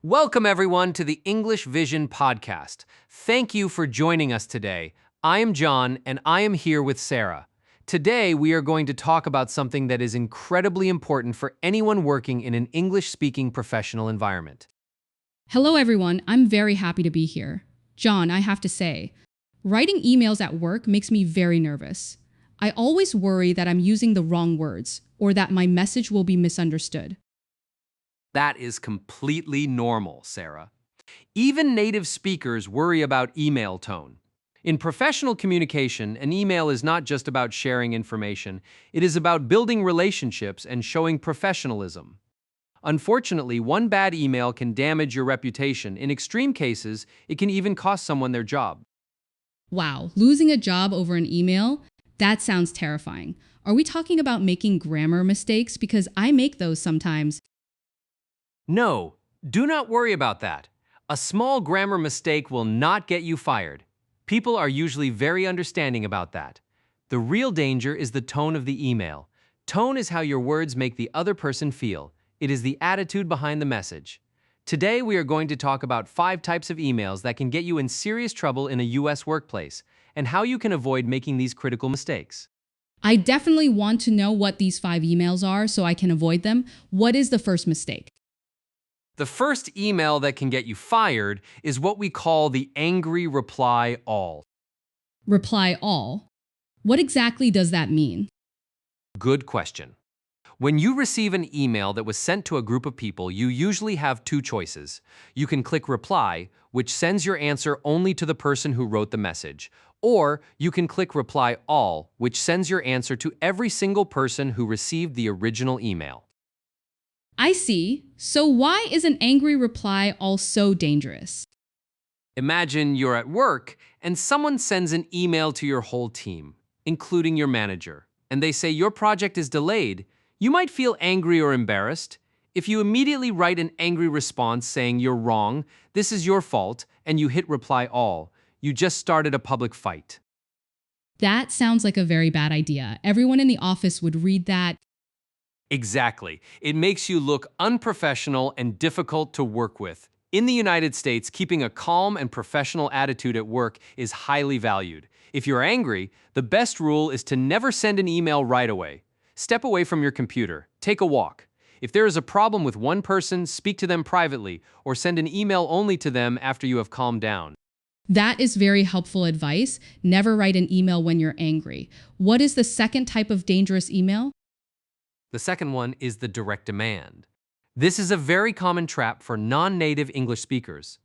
Welcome, everyone, to the English Vision podcast. Thank you for joining us today. I am John, and I am here with Sarah. Today, we are going to talk about something that is incredibly important for anyone working in an English-speaking professional environment. Hello, everyone. I'm very happy to be here. John, I have to say, writing emails at work makes me very nervous. I always worry that I'm using the wrong words or that my message will be misunderstood. That is completely normal, Sarah. Even native speakers worry about email tone. In professional communication, an email is not just about sharing information, it is about building relationships and showing professionalism. Unfortunately, one bad email can damage your reputation. In extreme cases, it can even cost someone their job. Wow, losing a job over an email? That sounds terrifying. Are we talking about making grammar mistakes? Because I make those sometimes. No, do not worry about that. A small grammar mistake will not get you fired. People are usually very understanding about that. The real danger is the tone of the email. Tone is how your words make the other person feel. It is the attitude behind the message. Today, we are going to talk about 5 types of emails that can get you in serious trouble in a US workplace and how you can avoid making these critical mistakes. I definitely want to know what these 5 emails are so I can avoid them. What is the first mistake? The first email that can get you fired is what we call the angry reply all. Reply all. What exactly does that mean? Good question. When you receive an email that was sent to a group of people, you usually have 2 choices. You can click reply, which sends your answer only to the person who wrote the message, or you can click reply all, which sends your answer to every single person who received the original email. I see. So why is an angry reply all so dangerous? Imagine you're at work and someone sends an email to your whole team, including your manager, and they say your project is delayed. You might feel angry or embarrassed. If you immediately write an angry response saying you're wrong, this is your fault, and you hit reply all, you just started a public fight. That sounds like a very bad idea. Everyone in the office would read that. Exactly. It makes you look unprofessional and difficult to work with. In the United States, keeping a calm and professional attitude at work is highly valued. If you're angry, the best rule is to never send an email right away. Step away from your computer. Take a walk. If there is a problem with one person, speak to them privately or send an email only to them after you have calmed down. That is very helpful advice. Never write an email when you're angry. What is the second type of dangerous email? The second one is the direct demand. This is a very common trap for non-native English speakers.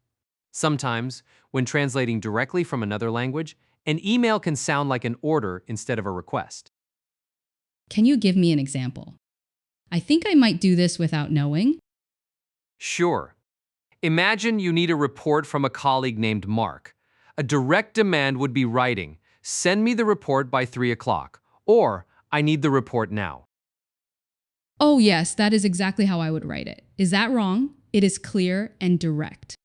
Sometimes, when translating directly from another language, an email can sound like an order instead of a request. Can you give me an example? I think I might do this without knowing. Sure. Imagine you need a report from a colleague named Mark. A direct demand would be writing, "Send me the report by 3 o'clock," or "I need the report now." Oh yes, that is exactly how I would write it. Is that wrong? It is clear and direct.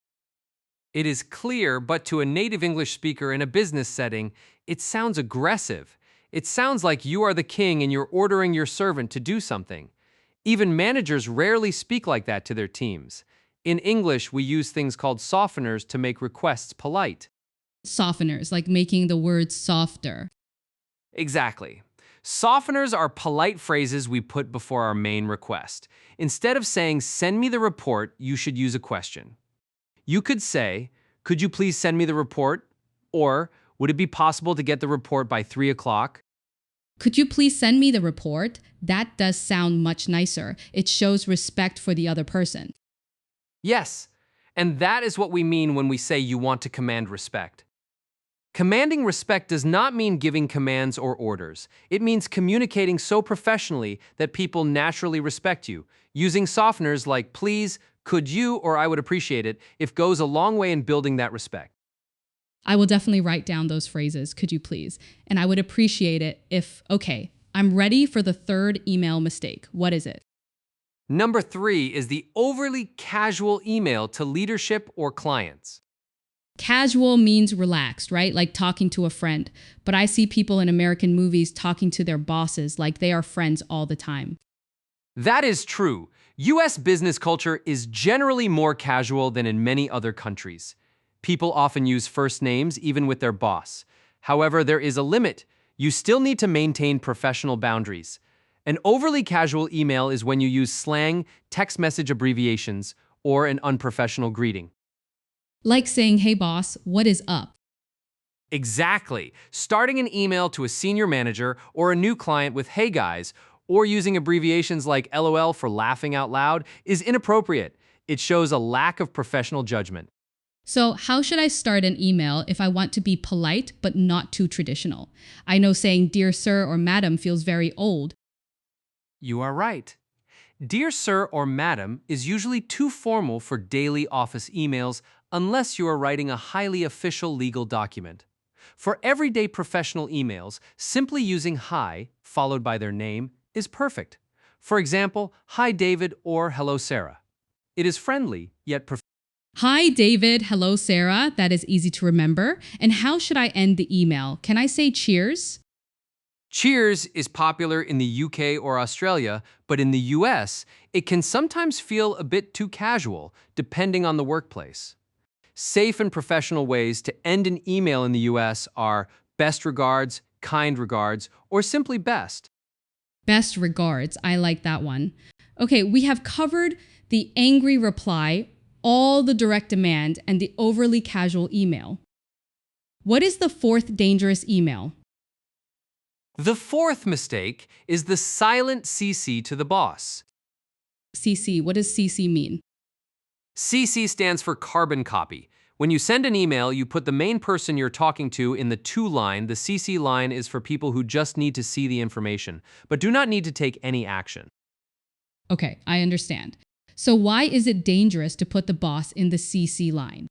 It is clear, but to a native English speaker in a business setting, it sounds aggressive. It sounds like you are the king and you're ordering your servant to do something. Even managers rarely speak like that to their teams. In English, we use things called softeners to make requests polite. Softeners, like making the words softer. Exactly. Softeners are polite phrases we put before our main request. Instead of saying, "Send me the report," you should use a question. You could say, "Could you please send me the report?" Or, "Would it be possible to get the report by 3 o'clock?" Could you please send me the report? That does sound much nicer. It shows respect for the other person. Yes, and that is what we mean when we say you want to command respect. Commanding respect does not mean giving commands or orders. It means communicating so professionally that people naturally respect you. Using softeners like "please," "could you," or "I would appreciate it," it goes a long way in building that respect. I will definitely write down those phrases, could you please? And I would appreciate it if, okay, I'm ready for the third email mistake. What is it? Number 3 is the overly casual email to leadership or clients. Casual means relaxed, right? Like talking to a friend. But I see people in American movies talking to their bosses like they are friends all the time. That is true. US business culture is generally more casual than in many other countries. People often use first names even with their boss. However, there is a limit. You still need to maintain professional boundaries. An overly casual email is when you use slang, text message abbreviations, or an unprofessional greeting. Like saying, "Hey boss, what is up?" Exactly. Starting an email to a senior manager or a new client with "Hey guys," or using abbreviations like LOL for laughing out loud is inappropriate. It shows a lack of professional judgment. So, how should I start an email if I want to be polite but not too traditional? I know saying "Dear Sir" or "Madam" feels very old. You are right. Dear Sir or Madam is usually too formal for daily office emails unless you are writing a highly official legal document. For everyday professional emails, simply using "Hi" followed by their name is perfect. For example, "Hi David" or "Hello Sarah." It is friendly, yet professional. Hi, David. Hello, Sarah. That is easy to remember. And how should I end the email? Can I say cheers? Cheers is popular in the UK or Australia, but in the US, it can sometimes feel a bit too casual, depending on the workplace. Safe and professional ways to end an email in the US are best regards, kind regards, or simply best. Best regards. I like that one. Okay, we have covered the angry reply, all the direct demand, and the overly casual email. What is the fourth dangerous email? The fourth mistake is the silent CC to the boss. CC. What does CC mean? CC stands for carbon copy. When you send an email, you put the main person you're talking to in the to line. The CC line is for people who just need to see the information, but do not need to take any action. Okay, I understand. So why is it dangerous to put the boss in the CC line?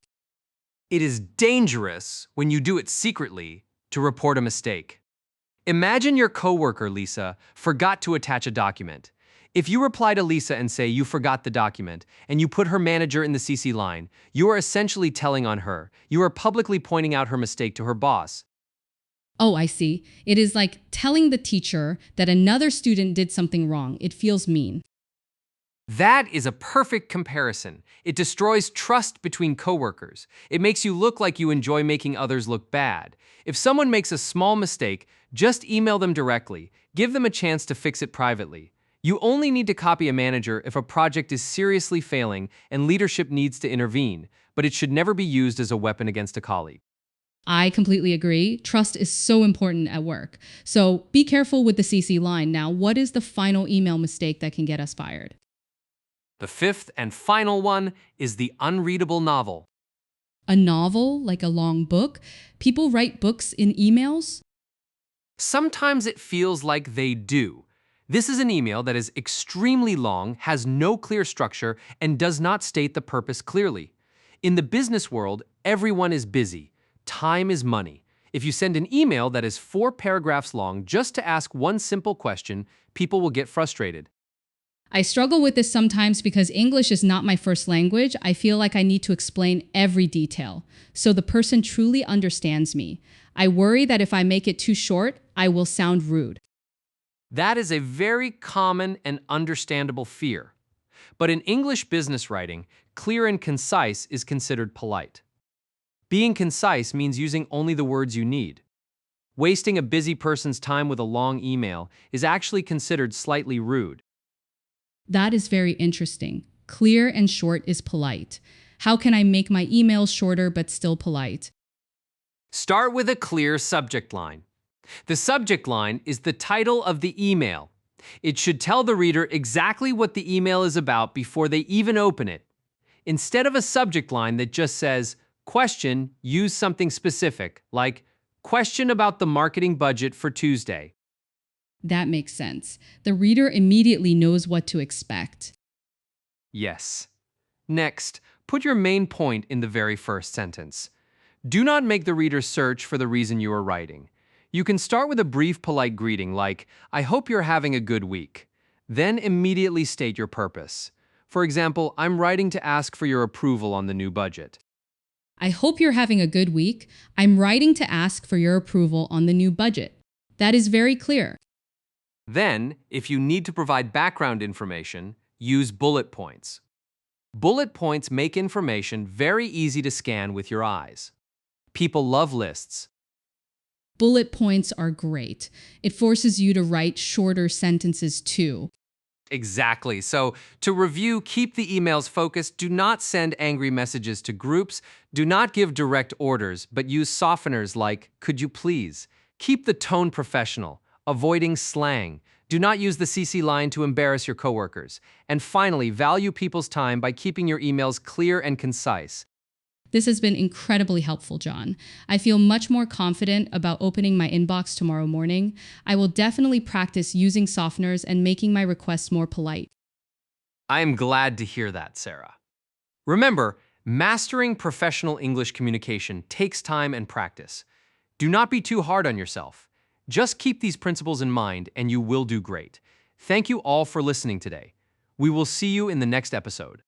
It is dangerous when you do it secretly to report a mistake. Imagine your coworker, Lisa, forgot to attach a document. If you reply to Lisa and say you forgot the document, and you put her manager in the CC line, you are essentially telling on her. You are publicly pointing out her mistake to her boss. Oh, I see. It is like telling the teacher that another student did something wrong. It feels mean. That is a perfect comparison. It destroys trust between coworkers. It makes you look like you enjoy making others look bad. If someone makes a small mistake, just email them directly. Give them a chance to fix it privately. You only need to copy a manager if a project is seriously failing and leadership needs to intervene, but it should never be used as a weapon against a colleague. I completely agree. Trust is so important at work. So be careful with the CC line. Now, what is the final email mistake that can get us fired? The fifth and final one is the unreadable novel. A novel, like a long book? People write books in emails? Sometimes it feels like they do. This is an email that is extremely long, has no clear structure, and does not state the purpose clearly. In the business world, everyone is busy. Time is money. If you send an email that is 4 paragraphs long just to ask one simple question, people will get frustrated. I struggle with this sometimes because English is not my first language. I feel like I need to explain every detail so the person truly understands me. I worry that if I make it too short, I will sound rude. That is a very common and understandable fear. But in English business writing, clear and concise is considered polite. Being concise means using only the words you need. Wasting a busy person's time with a long email is actually considered slightly rude. That is very interesting. Clear and short is polite. How can I make my emails shorter but still polite? Start with a clear subject line. The subject line is the title of the email. It should tell the reader exactly what the email is about before they even open it. Instead of a subject line that just says, question, use something specific, like, question about the marketing budget for Tuesday. That makes sense. The reader immediately knows what to expect. Yes. Next, put your main point in the very first sentence. Do not make the reader search for the reason you are writing. You can start with a brief, polite greeting like, I hope you're having a good week. Then immediately state your purpose. For example, I'm writing to ask for your approval on the new budget. I hope you're having a good week. I'm writing to ask for your approval on the new budget. That is very clear. Then, if you need to provide background information, Use bullet points. Bullet points make information very easy to scan with your eyes. People love lists. Bullet points are great. It forces you to write shorter sentences too. Exactly. So, to review, keep the emails focused. Do not send angry messages to groups. Do not give direct orders, but use softeners like, could you please? Keep the tone professional, avoiding slang. Do not use the CC line to embarrass your coworkers. And finally, value people's time by keeping your emails clear and concise. This has been incredibly helpful, John. I feel much more confident about opening my inbox tomorrow morning. I will definitely practice using softeners and making my requests more polite. I am glad to hear that, Sarah. Remember, mastering professional English communication takes time and practice. Do not be too hard on yourself. Just keep these principles in mind and you will do great. Thank you all for listening today. We will see you in the next episode.